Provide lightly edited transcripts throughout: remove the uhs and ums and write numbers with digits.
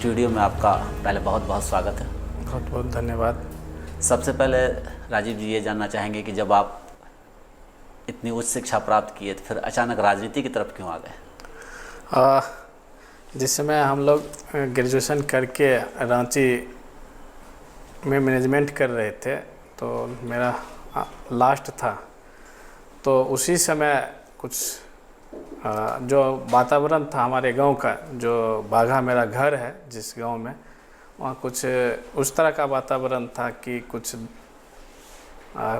Studio में आपका पहले बहुत बहुत स्वागत है। बहुत बहुत धन्यवाद। सबसे पहले राजीव जी ये जानना चाहेंगे कि जब आप इतनी उच्च शिक्षा प्राप्त किए तो फिर अचानक राजनीति की तरफ क्यों आ गए? जिस समय हम लोग ग्रेजुएशन करके रांची में मैनेजमेंट कर रहे थे तो मेरा लास्ट था, तो उसी समय कुछ जो वातावरण था हमारे गांव का, जो बाघा मेरा घर है जिस गांव में, वहाँ कुछ उस तरह का वातावरण था कि कुछ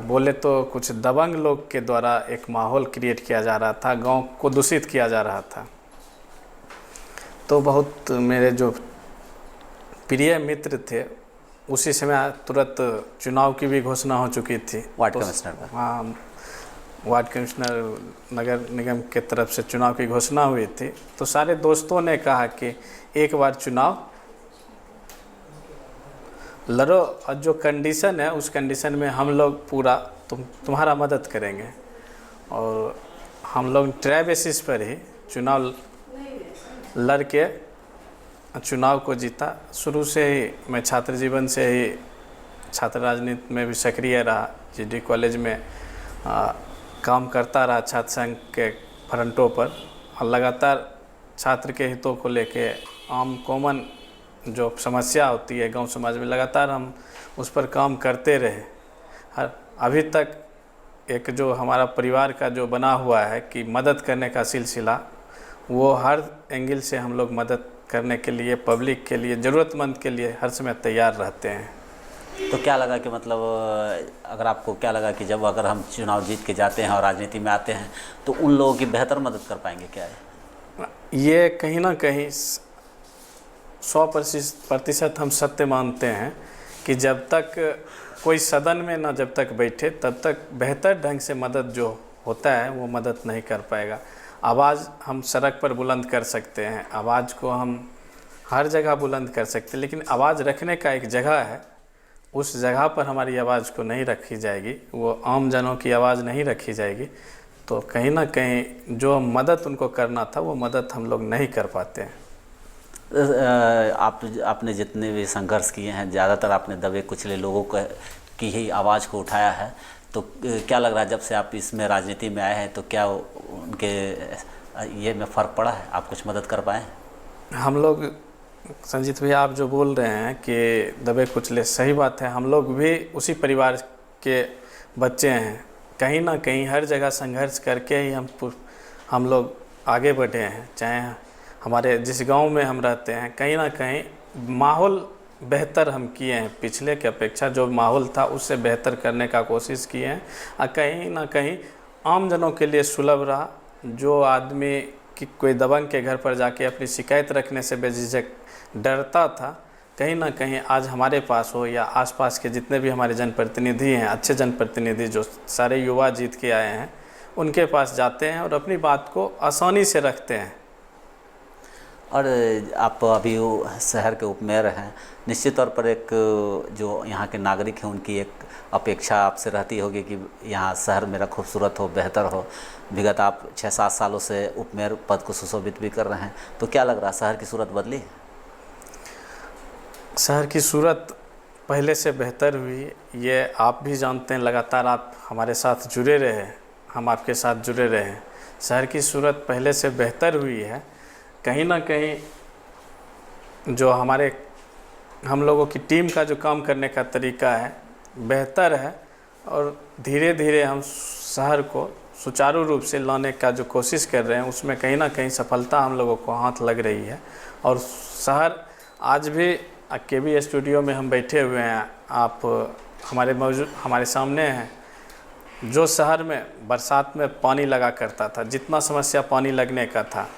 बोले तो कुछ दबंग लोग के द्वारा एक माहौल क्रिएट किया जा रहा था, गांव को दूषित किया जा रहा था। तो बहुत मेरे जो प्रिय मित्र थे, उसी समय तुरंत चुनाव की भी घोषणा हो चुकी थी। Ward commissioner? हाँ, वार्ड कमिश्नर नगर निगम के तरफ से चुनाव की घोषणा हुई थी। तो सारे दोस्तों ने कहा कि एक बार चुनाव लड़ो और जो कंडीशन है उस कंडीशन में हम लोग पूरा तुम्हारा मदद करेंगे। और हम लोग ट्राई बेसिस पर ही चुनाव लड़के चुनाव को जीता। शुरू से ही मैं छात्र जीवन से ही छात्र राजनीति में भी सक्रिय रहा, जीडी कॉलेज में काम करता रहा छात्र संघ के फ्रंटों पर, और लगातार छात्र के हितों को लेके आम कॉमन जो समस्या होती है गांव समाज में, लगातार हम उस पर काम करते रहे। हर अभी तक एक जो हमारा परिवार का जो बना हुआ है कि मदद करने का सिलसिला, वो हर एंगल से हम लोग मदद करने के लिए, पब्लिक के लिए, ज़रूरतमंद के लिए हर समय तैयार रहते हैं। तो क्या लगा कि मतलब अगर आपको क्या लगा कि जब अगर हम चुनाव जीत के जाते हैं और राजनीति में आते हैं तो उन लोगों की बेहतर मदद कर पाएंगे? क्या है ये कहीं ना कहीं 100% हम सत्य मानते हैं कि जब तक कोई सदन में ना जब तक बैठे तब तक बेहतर ढंग से मदद जो होता है वो मदद नहीं कर पाएगा। आवाज़ हम सड़क पर बुलंद कर सकते हैं, आवाज़ को हम हर जगह बुलंद कर सकते हैं, लेकिन आवाज़ रखने का एक जगह है, उस जगह पर हमारी आवाज़ को नहीं रखी जाएगी, वो आम जनों की आवाज़ नहीं रखी जाएगी, तो कहीं ना कहीं जो मदद उनको करना था वो मदद हम लोग नहीं कर पाते हैं। आपने जितने भी संघर्ष किए हैं, ज़्यादातर आपने दबे कुचले लोगों की ही आवाज़ को उठाया है, तो क्या लग रहा है जब से आप इसमें राजनीति में आए हैं तो क्या उनके ये में फ़र्क पड़ा है? आप कुछ मदद कर पाए? हम लोग, संजीत भैया आप जो बोल रहे हैं कि दबे कुचले, सही बात है। हम लोग भी उसी परिवार के बच्चे हैं, कहीं ना कहीं हर जगह संघर्ष करके ही हम लोग आगे बढ़े हैं। चाहे हमारे जिस गांव में हम रहते हैं, कहीं ना कहीं माहौल बेहतर हम किए हैं, पिछले की अपेक्षा जो माहौल था उससे बेहतर करने का कोशिश किए हैं, और कहीं ना कहीं आम जनों के लिए सुलभ रहा। जो आदमी कि कोई दबंग के घर पर जाके अपनी शिकायत रखने से बेझिझक डरता था, कहीं ना कहीं आज हमारे पास हो या आसपास के जितने भी हमारे जनप्रतिनिधि हैं, अच्छे जनप्रतिनिधि जो सारे युवा जीत के आए हैं, उनके पास जाते हैं और अपनी बात को आसानी से रखते हैं। और आप अभी शहर के उपमेयर हैं, निश्चित तौर पर एक जो यहाँ के नागरिक हैं उनकी एक अपेक्षा आपसे रहती होगी कि यहाँ शहर मेरा खूबसूरत हो, बेहतर हो। विगत आप 6-7 सालों से उपमेयर पद को सुशोभित भी कर रहे हैं, तो क्या लग रहा है शहर की सूरत बदली? शहर की सूरत पहले से बेहतर हुई, ये आप भी जानते हैं। लगातार आप हमारे साथ जुड़े रहे, हम आपके साथ जुड़े रहे। शहर की सूरत पहले से बेहतर हुई है। कहीं ना कहीं जो हम लोगों की टीम का जो काम करने का तरीका है बेहतर है, और धीरे धीरे हम शहर को सुचारू रूप से लाने का जो कोशिश कर रहे हैं उसमें कहीं ना कहीं सफलता हम लोगों को हाथ लग रही है। और शहर आज भी केबी स्टूडियो में हम बैठे हुए हैं, आप हमारे सामने हैं। जो शहर में बरसात में पानी लगा करता था, जितना समस्या पानी लगने का था,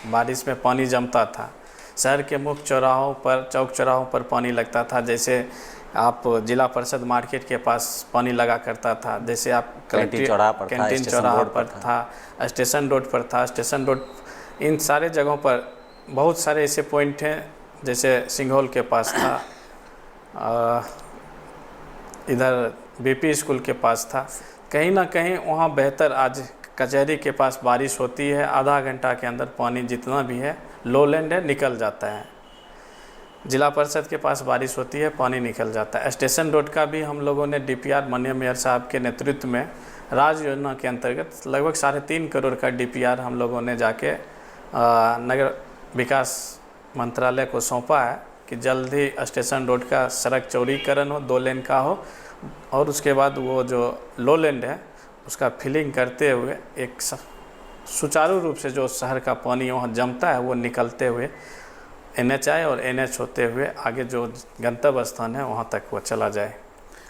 बारिश में पानी जमता था, शहर के मुख्य चौराहों पर, चौक चौराहों पर पानी लगता था। जैसे आप जिला परिषद मार्केट के पास पानी लगा करता था, जैसे आप कैंटीन चौराहा पर था, स्टेशन रोड पर था, स्टेशन रोड, इन सारे जगहों पर बहुत सारे ऐसे पॉइंट हैं। जैसे सिंघोल के पास था, इधर बीपी स्कूल के पास था। कहीं ना कहीं वहाँ बेहतर, आज कचहरी के पास बारिश होती है, आधा घंटा के अंदर पानी जितना भी है, लो लैंड है, निकल जाता है। जिला परिषद के पास बारिश होती है, पानी निकल जाता है। स्टेशन रोड का भी हम लोगों ने डीपीआर माननीय मेयर साहब के नेतृत्व में राज्य योजना के अंतर्गत लगभग 3.5 करोड़ का डीपीआर हम लोगों ने जाके नगर विकास मंत्रालय को सौंपा है कि जल्द ही स्टेशन रोड का सड़क चौड़ीकरण हो, 2 लेन का हो, और उसके बाद वो जो लो लैंड है उसका फिलिंग करते हुए एक सुचारू रूप से जो शहर का पानी वहाँ जमता है वो निकलते हुए NHI और NH होते हुए आगे जो गंतव्य स्थान है वहाँ तक वो चला जाए।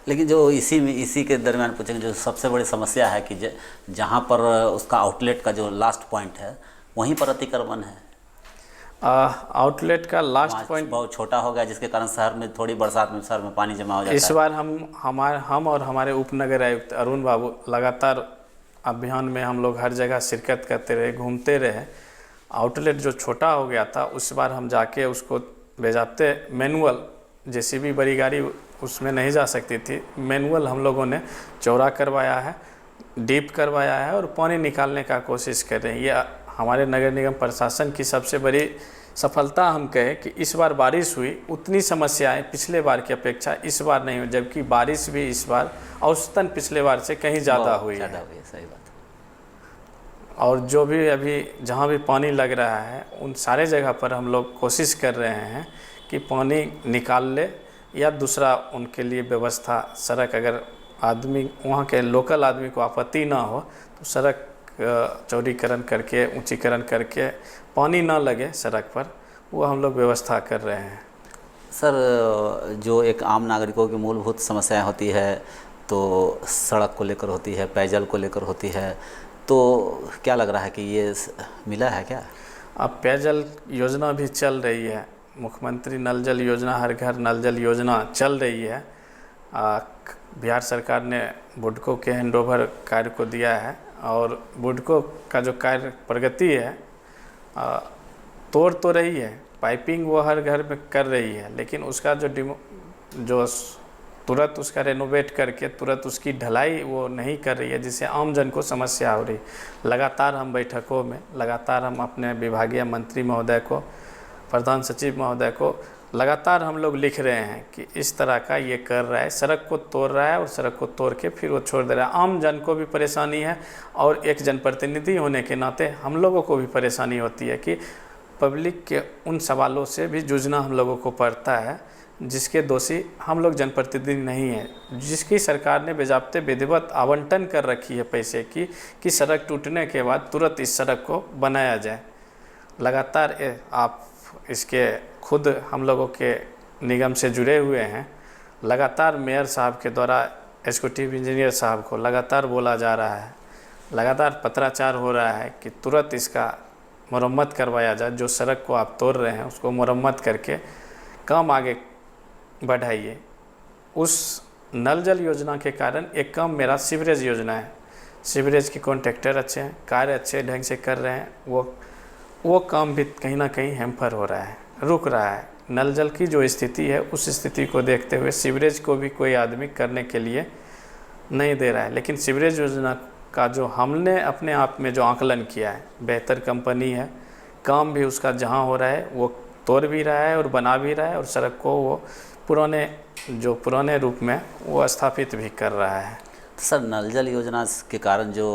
लेकिन जो इसी के दरमियान पूछेंगे, जो सबसे बड़ी समस्या है कि जहाँ पर उसका आउटलेट का जो लास्ट पॉइंट है वहीं पर अतिक्रमण है। आउटलेट का लास्ट पॉइंट बहुत छोटा हो गया, जिसके कारण शहर में थोड़ी बरसात में शहर में पानी जमा हो जाता है। इस बार हम और हमारे उपनगर आयुक्त अरुण बाबू लगातार अभियान में हम लोग हर जगह शिरकत करते रहे, घूमते रहे। आउटलेट जो छोटा हो गया था उस बार हम जाके उसको बेजाते मैनुअल, JCB बड़ी गाड़ी उसमें नहीं जा सकती थी, मैनुअल हम लोगों ने चौड़ा करवाया है, डीप करवाया है और पानी निकालने का कोशिश कर रहे हैं। ये हमारे नगर निगम प्रशासन की सबसे बड़ी सफलता हम कहें कि इस बार बारिश हुई, उतनी समस्याएं पिछले बार की अपेक्षा इस बार नहीं हुई, जबकि बारिश भी इस बार औसतन पिछले बार से कहीं ज़्यादा हुई है। सही बात। और जो भी अभी जहाँ भी पानी लग रहा है उन सारे जगह पर हम लोग कोशिश कर रहे हैं कि पानी निकाल ले, या दूसरा उनके लिए व्यवस्था सड़क, अगर आदमी वहाँ के लोकल आदमी को आपत्ति ना हो तो सड़क चौड़ीकरण करके, ऊंचीकरण करके पानी ना लगे सड़क पर, वो हम लोग व्यवस्था कर रहे हैं। सर, जो एक आम नागरिकों की मूलभूत समस्याएं होती है तो सड़क को लेकर होती है, पेयजल को लेकर होती है, तो क्या लग रहा है कि ये मिला है क्या? अब पेयजल योजना भी चल रही है, मुख्यमंत्री नल जल योजना, हर घर नल जल योजना चल रही है। बिहार सरकार ने बुडको के हैंडओवर कार्य को दिया है और बुडको का जो कार्य प्रगति है तोड़ तो रही है, पाइपिंग वो हर घर में कर रही है, लेकिन उसका जो तुरंत उसका रेनोवेट करके तुरंत उसकी ढलाई वो नहीं कर रही है, जिससे आम जन को समस्या हो रही। लगातार हम बैठकों में, लगातार हम अपने विभागीय मंत्री महोदय को, प्रधान सचिव महोदय को लगातार हम लोग लिख रहे हैं कि इस तरह का ये कर रहा है, सड़क को तोड़ रहा है और सड़क को तोड़ के फिर वो छोड़ दे रहा है। आम जन को भी परेशानी है और एक जनप्रतिनिधि होने के नाते हम लोगों को भी परेशानी होती है कि पब्लिक के उन सवालों से भी जूझना हम लोगों को पड़ता है, जिसके दोषी हम लोग जनप्रतिनिधि नहीं हैं, जिसकी सरकार ने बेजाब्ते विधिवत आवंटन कर रखी है पैसे की कि सड़क टूटने के बाद तुरंत इस सड़क को बनाया जाए। लगातार आप इसके खुद हम लोगों के निगम से जुड़े हुए हैं, लगातार मेयर साहब के द्वारा एग्जीक्यूटिव इंजीनियर साहब को लगातार बोला जा रहा है, लगातार पत्राचार हो रहा है कि तुरंत इसका मरम्मत करवाया जाए, जो सड़क को आप तोड़ रहे हैं उसको मरम्मत करके काम आगे बढ़ाइए। उस नल जल योजना के कारण एक काम मेरा सीवरेज योजना है, सीवरेज के कॉन्ट्रैक्टर अच्छे हैं, कार्य अच्छे ढंग से कर रहे हैं, वो काम भी कहीं ना कहीं हैम्पर हो रहा है, रुक रहा है। नल जल की जो स्थिति है उस स्थिति को देखते हुए सीवरेज को भी कोई आदमी करने के लिए नहीं दे रहा है। लेकिन सीवरेज योजना का जो हमने अपने आप में जो आकलन किया है, बेहतर कंपनी है, काम भी उसका जहाँ हो रहा है वो तोड़ भी रहा है और बना भी रहा है और सड़क को वो पुराने रूप में वो स्थापित भी कर रहा है। तो सर, नल जल योजना के कारण जो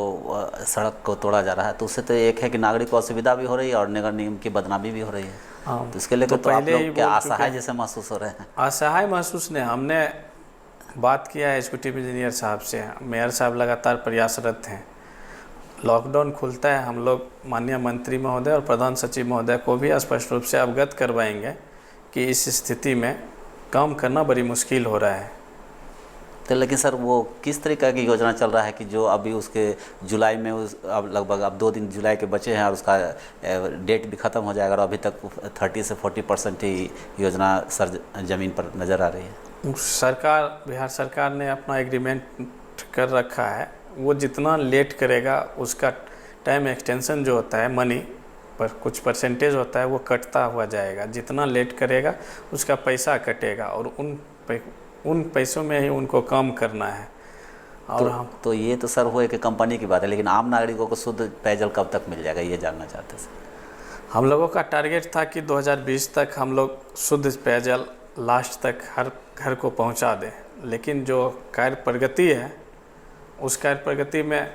सड़क को तोड़ा जा रहा है, तो उससे तो एक है कि नागरिक को असुविधा भी हो रही है और नगर निगम की बदनामी भी हो रही है। हाँ, तो इसके लेकर तो आप लोग क्या असहाय जैसे महसूस हो रहे हैं? असहाय महसूस नहीं, हमने बात किया है एग्जीक्यूटिव इंजीनियर साहब से, मेयर साहब लगातार प्रयासरत हैं। लॉकडाउन खुलता है, हम लोग माननीय मंत्री महोदय और प्रधान सचिव महोदय को भी स्पष्ट रूप से अवगत करवाएंगे कि इस स्थिति में काम करना बड़ी मुश्किल हो रहा है। तो लेकिन सर, वो किस तरीके की योजना चल रहा है कि जो अभी उसके जुलाई में अब लगभग 2 दिन जुलाई के बचे हैं और उसका डेट भी ख़त्म हो जाएगा और अभी तक 30 से 40% ही योजना सर ज़मीन पर नज़र आ रही है। बिहार सरकार ने अपना एग्रीमेंट कर रखा है, वो जितना लेट करेगा उसका टाइम एक्सटेंशन जो होता है मनी पर कुछ परसेंटेज होता है वो कटता हुआ जाएगा। जितना लेट करेगा उसका पैसा कटेगा और उन पैसों में ही उनको काम करना है। और तो ये तो सर हुए कि कंपनी की बात है, लेकिन आम नागरिकों को शुद्ध पेयजल कब तक मिल जाएगा, ये जानना चाहते हैं। हम लोगों का टारगेट था कि 2020 तक हम लोग शुद्ध पेयजल लास्ट तक हर घर को पहुंचा दें, लेकिन जो कार्य प्रगति है उस कार्य प्रगति में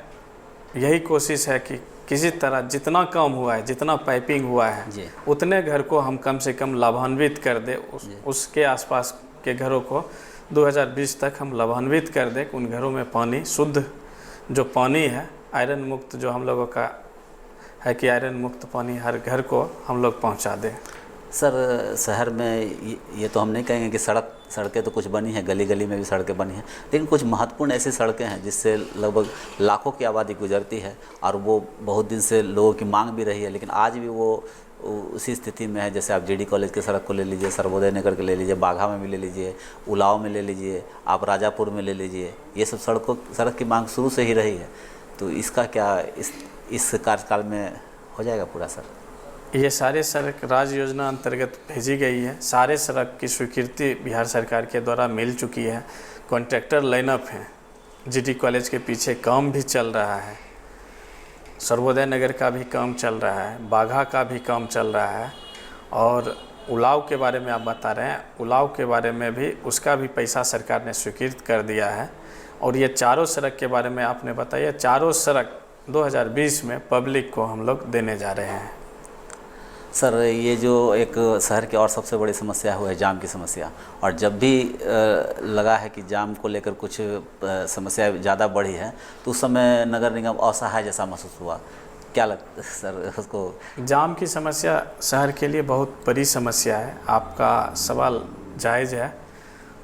यही कोशिश है कि किसी तरह जितना काम हुआ है, जितना पाइपिंग हुआ है जी। उतने घर को हम कम से कम लाभान्वित कर दें, उसके आसपास के घरों को 2020 तक हम लाभान्वित कर दें। उन घरों में पानी, शुद्ध जो पानी है, आयरन मुक्त जो हम लोगों का है कि आयरन मुक्त पानी हर घर को हम लोग पहुंचा दें। सर शहर में ये तो हम नहीं कहेंगे कि सड़कें तो कुछ बनी हैं, गली गली में भी सड़कें बनी हैं, लेकिन कुछ महत्वपूर्ण ऐसी सड़कें हैं जिससे लगभग लाखों की आबादी गुजरती है और वो बहुत दिन से लोगों की मांग भी रही है, लेकिन आज भी वो उसी स्थिति में है। जैसे आप जीडी कॉलेज के सड़क को ले लीजिए, सर्वोदय नगर के ले लीजिए, बाघा में भी ले लीजिए, उलाव में ले लीजिए, आप राजापुर में ले लीजिए, ये सब सड़क की मांग शुरू से ही रही है। तो इसका क्या इस कार्यकाल में हो जाएगा पूरा सर? ये सारे सड़क राज्य योजना अंतर्गत भेजी गई है। सारे सड़क की स्वीकृति बिहार सरकार के द्वारा मिल चुकी है। कॉन्ट्रैक्टर लाइनअप है। जीडी कॉलेज के पीछे काम भी चल रहा है, सर्वोदय नगर का भी काम चल रहा है, बाघा का भी काम चल रहा है, और उलाव के बारे में आप बता रहे हैं, उलाव के बारे में भी उसका भी पैसा सरकार ने स्वीकृत कर दिया है। और ये चारों सड़क के बारे में आपने बताया, चारों सड़क 2020 में पब्लिक को हम लोग देने जा रहे हैं। सर ये जो एक शहर की और सबसे बड़ी समस्या हुआ है जाम की समस्या, और जब भी लगा है कि जाम को लेकर कुछ समस्या ज़्यादा बढ़ी है तो उस समय नगर निगम असहाय जैसा महसूस हुआ। क्या लगता है सर उसको? जाम की समस्या शहर के लिए बहुत बड़ी समस्या है। आपका सवाल जायज़ है।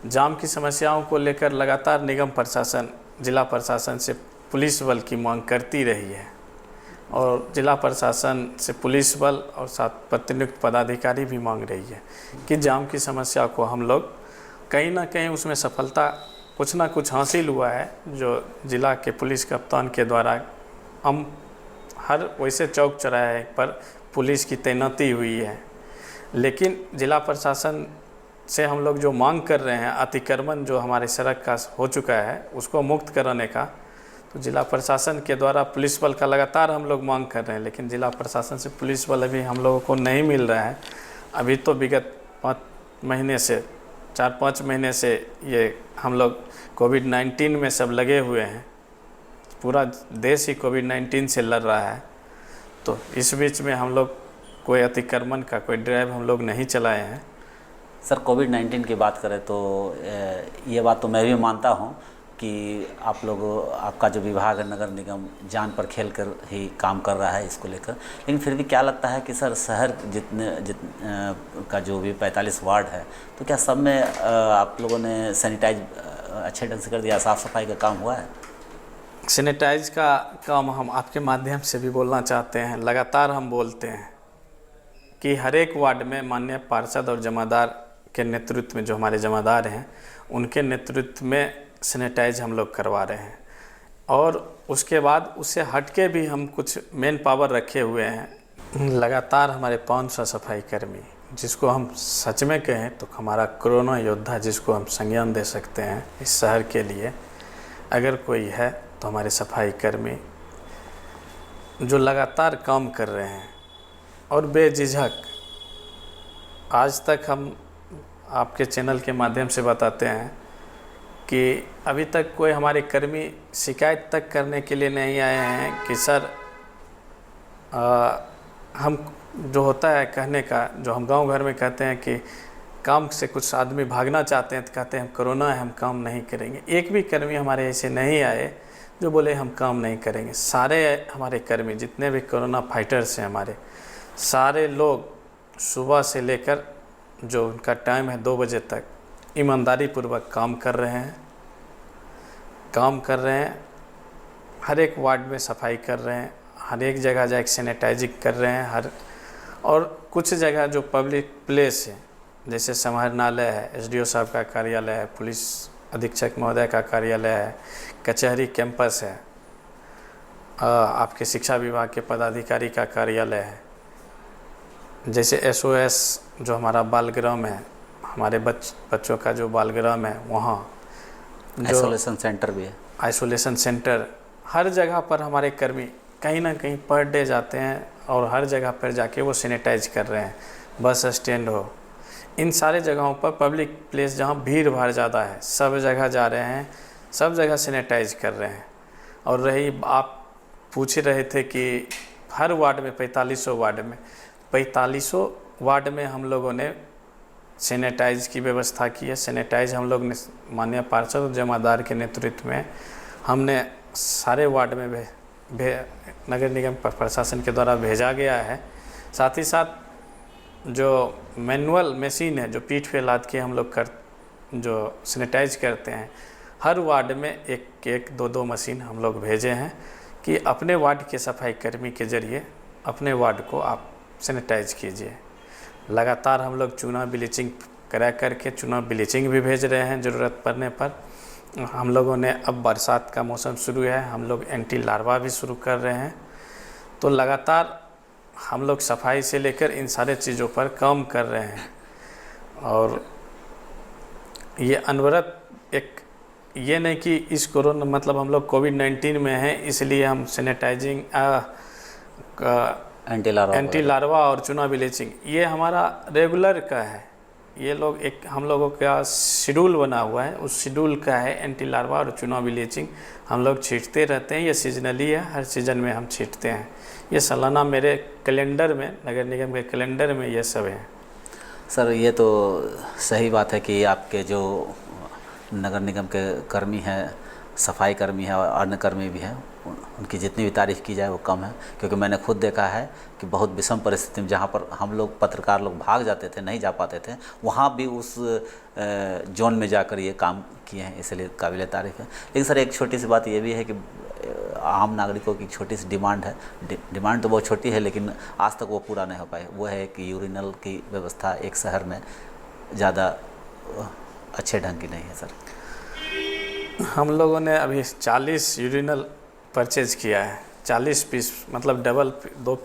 जाम की समस्याओं को लेकर लगातार निगम प्रशासन, जिला प्रशासन से पुलिस बल की मांग करती रही है, और जिला प्रशासन से पुलिस बल और साथ प्रतिनियुक्त पदाधिकारी भी मांग रही है कि जाम की समस्या को हम लोग कहीं ना कहीं उसमें सफलता कुछ ना कुछ हासिल हुआ है। जो जिला के पुलिस कप्तान के द्वारा हम हर वैसे चौक चौराहे पर पुलिस की तैनाती हुई है, लेकिन जिला प्रशासन से हम लोग जो मांग कर रहे हैं, अतिक्रमण जो हमारे सड़क का हो चुका है उसको मुक्त कराने का, तो जिला प्रशासन के द्वारा पुलिस बल का लगातार हम लोग मांग कर रहे हैं, लेकिन जिला प्रशासन से पुलिस बल अभी हम लोगों को नहीं मिल रहा है। अभी तो विगत 4-5 महीने से ये हम लोग कोविड-19 में सब लगे हुए हैं। पूरा देश ही कोविड-19 से लड़ रहा है, तो इस बीच में हम लोग कोई अतिक्रमण का कोई ड्राइव हम लोग नहीं चलाए हैं। सर कोविड-19 की बात करें तो ये बात तो मैं भी मानता हूँ कि आप लोग, आपका जो विभाग है नगर निगम जान पर खेल कर ही काम कर रहा है इसको लेकर, लेकिन फिर भी क्या लगता है कि सर शहर का जो भी 45 वार्ड है, तो क्या सब में आप लोगों ने सैनिटाइज अच्छे ढंग से कर दिया, साफ़ सफाई का काम हुआ है? सैनिटाइज का काम हम आपके माध्यम से भी बोलना चाहते हैं। लगातार हम बोलते हैं कि हर एक वार्ड में माननीय पार्षद और जमादार के नेतृत्व में, जो हमारे जमादार हैं उनके नेतृत्व में सैनिटाइज हम लोग करवा रहे हैं, और उसके बाद उससे हटके भी हम कुछ मेन पावर रखे हुए हैं। लगातार हमारे 500 सफाई कर्मी, जिसको हम सच में कहें तो हमारा कोरोना योद्धा, जिसको हम संज्ञान दे सकते हैं इस शहर के लिए, अगर कोई है तो हमारे सफाई कर्मी जो लगातार काम कर रहे हैं और बेझिझक। आज तक हम आपके चैनल के माध्यम से बताते हैं कि अभी तक कोई हमारे कर्मी शिकायत तक करने के लिए नहीं आए हैं कि सर हम जो होता है कहने का, जो हम गांव घर में कहते हैं कि काम से कुछ आदमी भागना चाहते हैं तो कहते हैं हम कोरोना है, हम काम नहीं करेंगे। एक भी कर्मी हमारे ऐसे नहीं आए जो बोले हम काम नहीं करेंगे। सारे हमारे कर्मी जितने भी कोरोना फाइटर्स हैं हमारे, सारे लोग सुबह से लेकर जो उनका टाइम है 2 बजे तक ईमानदारी पूर्वक काम कर रहे हैं। हर एक वार्ड में सफाई कर रहे हैं, हर एक जगह जाकर सैनिटाइजिंग कर रहे हैं। और कुछ जगह जो पब्लिक प्लेस है, जैसे समाहरणालय है, एसडीओ साहब का कार्यालय है, पुलिस अधीक्षक महोदय का कार्यालय है, कचहरी कैंपस है, आपके शिक्षा विभाग के पदाधिकारी का कार्यालय है, जैसे एसओएस जो हमारा बालगृह है, हमारे बच्चों का जो बालगृह है, वहाँ आइसोलेशन सेंटर भी है, आइसोलेशन सेंटर, हर जगह पर हमारे कर्मी कहीं ना कहीं पर डे जाते हैं और हर जगह पर जाके वो सैनिटाइज कर रहे हैं। बस स्टैंड हो, इन सारे जगहों पर पब्लिक प्लेस जहाँ भीड़ भाड़ ज़्यादा है, सब जगह जा रहे हैं, सब जगह सैनिटाइज कर रहे हैं। और रही आप पूछ रहे थे कि हर वार्ड में 4500 वार्ड में हम लोगों ने सैनिटाइज की व्यवस्था की है। सैनिटाइज हम लोग ने माननीय पार्षद और जमादार के नेतृत्व में हमने सारे वार्ड में नगर निगम प्रशासन के द्वारा भेजा गया है। साथ ही साथ जो मैनुअल मशीन है, जो पीठ पे लाद के हम लोग जो सैनिटाइज करते हैं, हर वार्ड में एक 2 मशीन हम लोग भेजे हैं कि अपने वार्ड के सफाई कर्मी के ज़रिए अपने वार्ड को आप सैनिटाइज कीजिए। लगातार हम लोग चूना ब्लीचिंग करा करके चूना ब्लीचिंग भी भेज रहे हैं। ज़रूरत पड़ने पर हम लोगों ने, अब बरसात का मौसम शुरू है, हम लोग एंटी लार्वा भी शुरू कर रहे हैं। तो लगातार हम लोग सफाई से लेकर इन सारे चीज़ों पर काम कर रहे हैं। और ये अनवरत ये नहीं कि इस कोरोना मतलब हम लोग कोविड-19 में हैं इसलिए हम सैनिटाइजिंग एंटी लार्वा और चूना ब्लीचिंग ये हमारा रेगुलर का है। ये लोग हम लोगों का शेड्यूल बना हुआ है, उस शेड्यूल का है एंटी लार्वा और चूना ब्लीचिंग हम लोग छींटते रहते हैं। ये सीजनली है, हर सीज़न में हम छींटते हैं। ये सालाना मेरे कैलेंडर में, नगर निगम के कैलेंडर में ये सब है। सर ये तो सही बात है कि आपके जो नगर निगम के कर्मी हैं, सफाई कर्मी है और अन्य कर्मी भी हैं, उनकी जितनी भी तारीफ़ की जाए वो कम है। क्योंकि मैंने खुद देखा है कि बहुत विषम परिस्थिति में जहाँ पर हम लोग पत्रकार लोग भाग जाते थे, नहीं जा पाते थे, वहाँ भी उस जोन में जाकर ये काम किए हैं, इसलिए काबिल तारीफ़ है। लेकिन सर एक छोटी सी बात ये भी है कि आम नागरिकों की छोटी सी डिमांड है। डिमांड तो बहुत छोटी है लेकिन आज तक वो पूरा नहीं हो पाए। वो है कि यूरिनल की व्यवस्था एक शहर में ज़्यादा अच्छे ढंग की नहीं है। सर हम लोगों ने अभी 40 यूरिनल परचेज किया है, 40 पीस मतलब डबल 2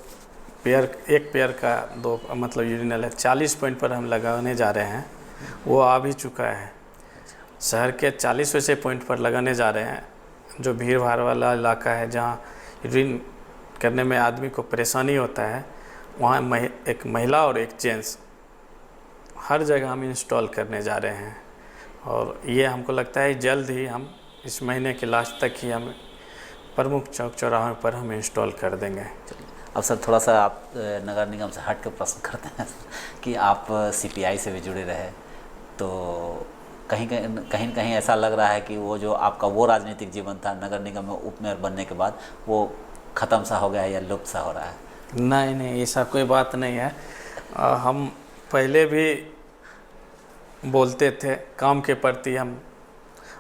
पेयर, एक पेयर का 2 मतलब यूरिनल है। 40 पॉइंट पर हम लगाने जा रहे हैं, वो आ भी चुका है। शहर के 40 वैसे पॉइंट पर लगाने जा रहे हैं। जो भीड़ भाड़ वाला इलाका है, जहाँ यूरिन करने में आदमी को परेशानी होता है, वहाँ एक महिला और एक जेंट्स हर जगह हम इंस्टॉल करने जा रहे हैं। और ये हमको लगता है जल्द ही हम इस महीने के लास्ट तक ही हम प्रमुख चौक चौराहों पर हम इंस्टॉल कर देंगे। अब सर थोड़ा सा आप नगर निगम से हट के प्रश्न करते हैं कि आप सीपीआई से भी जुड़े रहे, तो कहीं कहीं ऐसा लग रहा है कि वो जो आपका वो राजनीतिक जीवन था नगर निगम में उप मेयर बनने के बाद वो ख़त्म सा हो गया है या लुप्त सा हो रहा है? नहीं, ऐसा कोई बात नहीं है। हम पहले भी बोलते थे काम के प्रति, हम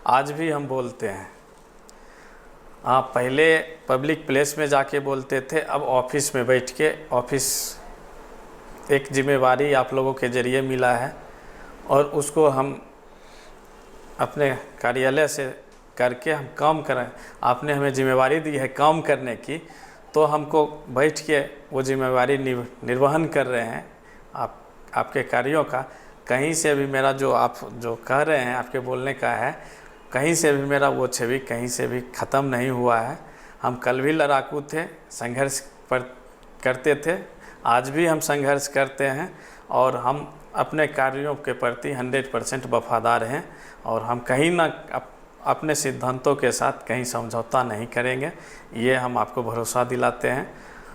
आज भी हम बोलते हैं। आप पहले पब्लिक प्लेस में जाके बोलते थे, अब ऑफिस में बैठ के, ऑफिस एक जिम्मेवारी आप लोगों के ज़रिए मिला है और उसको हम अपने कार्यालय से करके हम काम करें। आपने हमें जिम्मेवारी दी है काम करने की, तो हमको बैठ के वो जिम्मेवारी निर्वहन कर रहे हैं आपके कार्यों का। कहीं से भी मेरा जो आप जो कह रहे हैं आपके बोलने का है, कहीं से भी मेरा वो छवि कहीं से भी ख़त्म नहीं हुआ है। हम कल भी लड़ाकू थे, संघर्ष करते थे, आज भी हम संघर्ष करते हैं और हम अपने कार्यों के प्रति 100% वफादार हैं और हम कहीं ना अपने सिद्धांतों के साथ कहीं समझौता नहीं करेंगे, ये हम आपको भरोसा दिलाते हैं।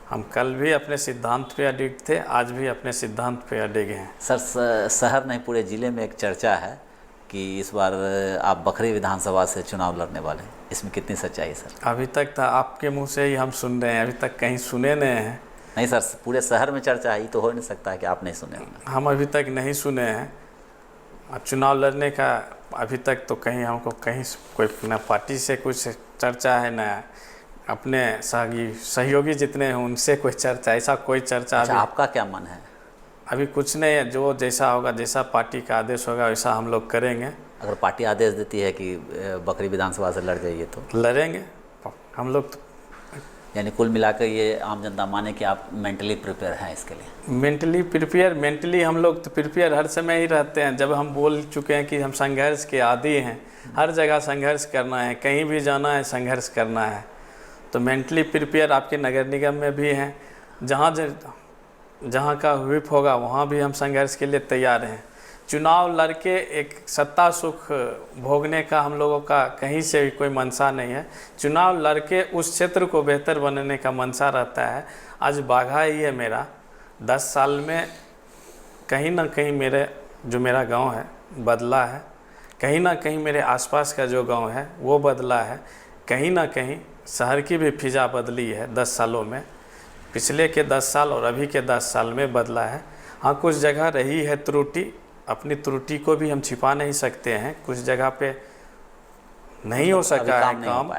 हम कल भी अपने सिद्धांत पे अडिग थे, आज भी अपने सिद्धांत पे अडिग हैं। सर शहर नहीं पूरे ज़िले में एक चर्चा है कि इस बार आप बखरी विधानसभा से चुनाव लड़ने वाले हैं, इसमें कितनी सच्चाई है सर? अभी तक था आपके मुंह से ही हम सुन रहे हैं, अभी तक कहीं सुने नहीं हैं। नहीं सर, पूरे शहर में चर्चा है, ये तो हो नहीं सकता है कि आप नहीं सुने होंगे। हम अभी तक नहीं सुने हैं। चुनाव लड़ने का अभी तक तो कहीं हमको कहीं कोई न पार्टी से कुछ चर्चा है, न अपने सहयोगी जितने हैं उनसे कोई चर्चा, ऐसा कोई चर्चा। अच्छा, आपका क्या मन है? अभी कुछ नहीं है, जो जैसा होगा, जैसा पार्टी का आदेश होगा वैसा हम लोग करेंगे। अगर पार्टी आदेश देती है कि बखरी विधानसभा से लड़ जाइए तो लड़ेंगे हम लोग। यानी कुल मिलाकर ये आम जनता माने कि आप मेंटली प्रिपेयर हैं इसके लिए? मेंटली हम लोग तो प्रिपेयर हर समय ही रहते हैं। जब हम बोल चुके हैं कि हम संघर्ष के आदी हैं, हर जगह संघर्ष करना है, कहीं भी जाना है संघर्ष करना है, तो मेंटली प्रिपेयर आपके नगर निगम में भी हैं जहाँ का व्हिप होगा वहाँ भी हम संघर्ष के लिए तैयार हैं। चुनाव लड़के एक सत्ता सुख भोगने का हम लोगों का कहीं से भी कोई मंशा नहीं है। चुनाव लड़के उस क्षेत्र को बेहतर बनाने का मंशा रहता है। आज बाघा ही है मेरा, 10 साल में कहीं ना कहीं मेरा गांव है बदला है, कहीं ना कहीं मेरे आसपास का जो गांव है वो बदला है, कहीं ना कहीं शहर की भी फिजा बदली है 10 सालों में। पिछले के 10 साल और अभी के 10 साल में बदला है। हाँ, कुछ जगह रही है त्रुटि, अपनी त्रुटि को भी हम छिपा नहीं सकते हैं। कुछ जगह पे नहीं हो सका है काम,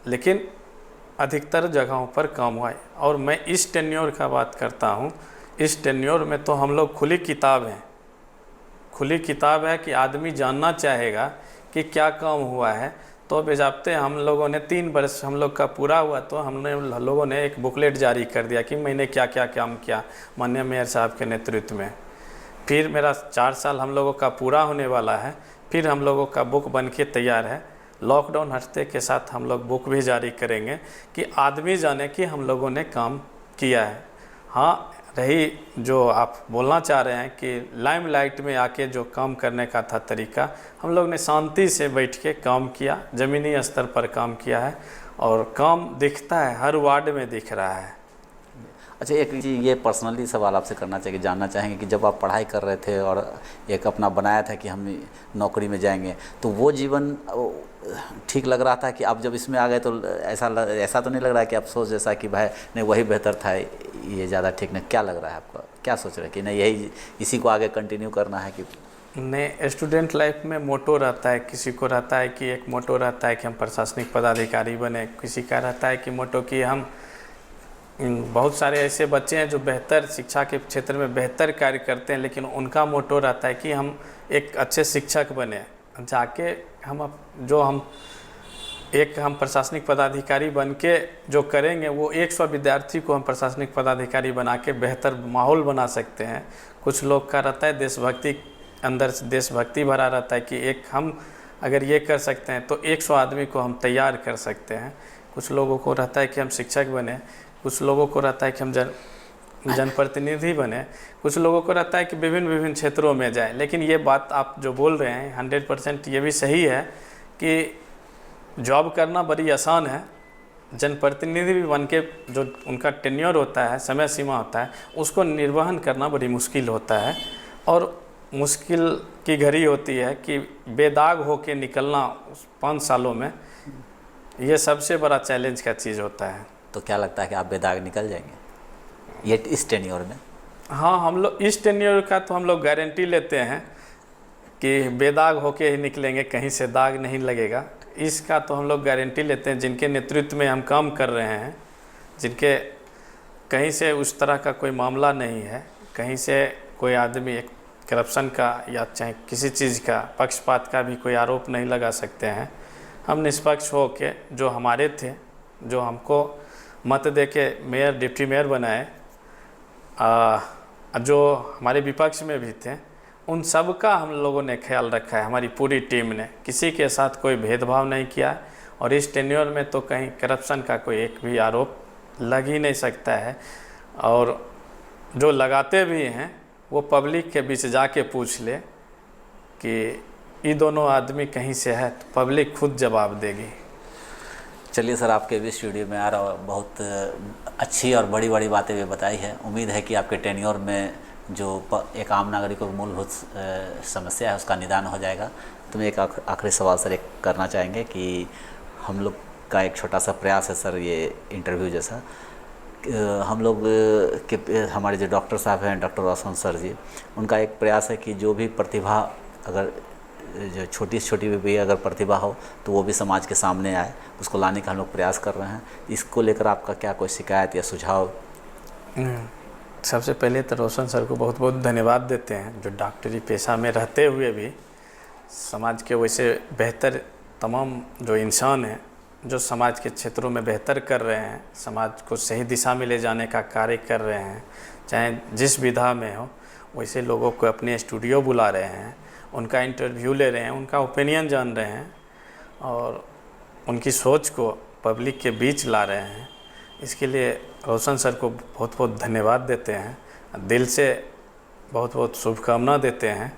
लेकिन अधिकतर जगहों पर काम हुआ है। और मैं इस टेन्योर का बात करता हूँ, इस टेन्योर में तो हम लोग खुली किताब हैं। खुली किताब है कि आदमी जानना चाहेगा कि क्या काम हुआ है। तो बेजाब्ते हम लोगों ने 3 वर्ष हम लोग का पूरा हुआ तो हमने लोगों ने एक बुकलेट जारी कर दिया कि मैंने क्या क्या काम किया माननीय मेयर साहब के नेतृत्व में। फिर मेरा 4 साल हम लोगों का पूरा होने वाला है, फिर हम लोगों का बुक बन के तैयार है। लॉकडाउन हटते के साथ हम लोग बुक भी जारी करेंगे कि आदमी जाने कि हम लोगों ने काम किया है। हाँ, रही जो आप बोलना चाह रहे हैं कि लाइमलाइट में आके जो काम करने का था तरीका, हम लोग ने शांति से बैठ के काम किया, ज़मीनी स्तर पर काम किया है और काम दिखता है, हर वार्ड में दिख रहा है। अच्छा, एक चीज़ ये पर्सनली सवाल आपसे करना चाहिए, जानना चाहेंगे कि जब आप पढ़ाई कर रहे थे और एक अपना बनाया था कि हम नौकरी में जाएंगे, तो वो जीवन ठीक लग रहा था कि आप जब इसमें आ गए तो ऐसा तो नहीं लग रहा है कि अफसोस जैसा कि भाई नहीं वही बेहतर था, ये ज़्यादा ठीक नहीं? क्या लग रहा है आपका, क्या सोच रहे हैं कि नहीं यही इसी को आगे कंटिन्यू करना है? कि नहीं, स्टूडेंट लाइफ में मोटो रहता है, किसी को रहता है कि एक मोटो रहता है कि हम प्रशासनिक पदाधिकारी बने, किसी का रहता है कि मोटो कि हम बहुत सारे ऐसे बच्चे हैं जो बेहतर शिक्षा के क्षेत्र में बेहतर कार्य करते हैं, लेकिन उनका मोटो रहता है कि हम एक अच्छे शिक्षक बने, जाके हम प्रशासनिक पदाधिकारी बन के जो करेंगे वो 100 विद्यार्थी को हम प्रशासनिक पदाधिकारी बना के बेहतर माहौल बना सकते हैं। कुछ लोग का रहता है देशभक्ति, अंदर से देशभक्ति भरा रहता है कि एक हम अगर ये कर सकते हैं तो 100 आदमी को हम तैयार कर सकते हैं। कुछ लोगों को रहता है कि हम शिक्षक बने, कुछ लोगों को रहता है कि हम जनप्रतिनिधि बने, कुछ लोगों को रहता है कि विभिन्न क्षेत्रों में जाए। लेकिन ये बात आप जो बोल रहे हैं 100% ये भी सही है कि जॉब करना बड़ी आसान है, जनप्रतिनिधि भी बन के जो उनका टेन्योर होता है, समय सीमा होता है, उसको निर्वहन करना बड़ी मुश्किल होता है। और मुश्किल की घड़ी होती है कि बेदाग होके निकलना 5 सालों में, ये सबसे बड़ा चैलेंज का चीज़ होता है। तो क्या लगता है कि आप बेदाग निकल जाएंगे ये इस टेन्योर में? हाँ, हम लोग इस टेन्योर का तो हम लोग गारंटी लेते हैं कि बेदाग होके ही निकलेंगे, कहीं से दाग नहीं लगेगा। इसका तो हम लोग गारंटी लेते हैं। जिनके नेतृत्व में हम काम कर रहे हैं, जिनके कहीं से उस तरह का कोई मामला नहीं है, कहीं से कोई आदमी एक करप्शन का या चाहे किसी चीज़ का पक्षपात का भी कोई आरोप नहीं लगा सकते हैं। हम निष्पक्ष हो के जो हमारे थे, जो हमको मत दे के मेयर डिप्टी मेयर बनाए, जो हमारे विपक्ष में भी थे, उन सब का हम लोगों ने ख्याल रखा है। हमारी पूरी टीम ने किसी के साथ कोई भेदभाव नहीं किया और इस टेन्योर में तो कहीं करप्शन का कोई एक भी आरोप लग ही नहीं सकता है। और जो लगाते भी हैं वो पब्लिक के बीच जाके पूछ ले कि ये दोनों आदमी कहीं से है, तो पब्लिक खुद जवाब देगी। चलिए सर, आपके इस वीडियो में आ रहा बहुत अच्छी और बड़ी बड़ी बातें भी बताई है। उम्मीद है कि आपके टेन्योर में जो एक आम नागरिकों की मूलभूत समस्या है उसका निदान हो जाएगा। तो मैं एक आखिरी सवाल सर एक करना चाहेंगे कि हम लोग का एक छोटा सा प्रयास है सर, ये इंटरव्यू जैसा, हम लोग के हमारे जो डॉक्टर साहब हैं, डॉक्टर रोशन सर जी, उनका एक प्रयास है कि जो भी प्रतिभा, अगर जो छोटी से छोटी भी अगर प्रतिभा हो तो वो भी समाज के सामने आए, उसको लाने का हम लोग प्रयास कर रहे हैं। इसको लेकर आपका क्या कोई शिकायत या सुझाव? सबसे पहले तो रोशन सर को बहुत बहुत धन्यवाद देते हैं, जो डॉक्टरी पेशा में रहते हुए भी समाज के वैसे बेहतर तमाम जो इंसान हैं, जो समाज के क्षेत्रों में बेहतर कर रहे हैं, समाज को सही दिशा में ले जाने का कार्य कर रहे हैं, चाहे जिस विधा में हो, वैसे लोगों को अपने स्टूडियो बुला रहे हैं, उनका इंटरव्यू ले रहे हैं, उनका ओपिनियन जान रहे हैं और उनकी सोच को पब्लिक के बीच ला रहे हैं। इसके लिए रोशन सर को बहुत बहुत धन्यवाद देते हैं, दिल से बहुत बहुत शुभकामना देते हैं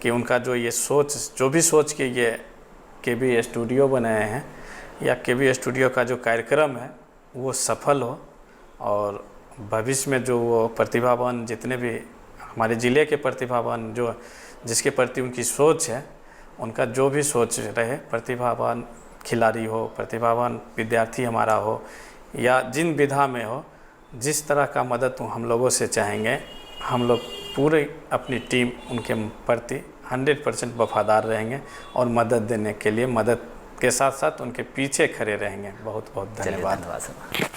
कि उनका जो ये सोच, जो भी सोच के ये केबी स्टूडियो बनाए हैं या केबी स्टूडियो का जो कार्यक्रम है वो सफल हो, और भविष्य में जो वो प्रतिभावान जितने भी हमारे ज़िले के प्रतिभावान जो जिसके प्रति उनकी सोच है, उनका जो भी सोच रहे, प्रतिभावान खिलाड़ी हो, प्रतिभावान विद्यार्थी हमारा हो या जिन विधा में हो, जिस तरह का मदद हम लोगों से चाहेंगे, हम लोग पूरे अपनी टीम उनके प्रति 100% वफादार रहेंगे और मदद देने के लिए, मदद के साथ साथ उनके पीछे खड़े रहेंगे। बहुत बहुत धन्यवाद। धन्यवाद सर।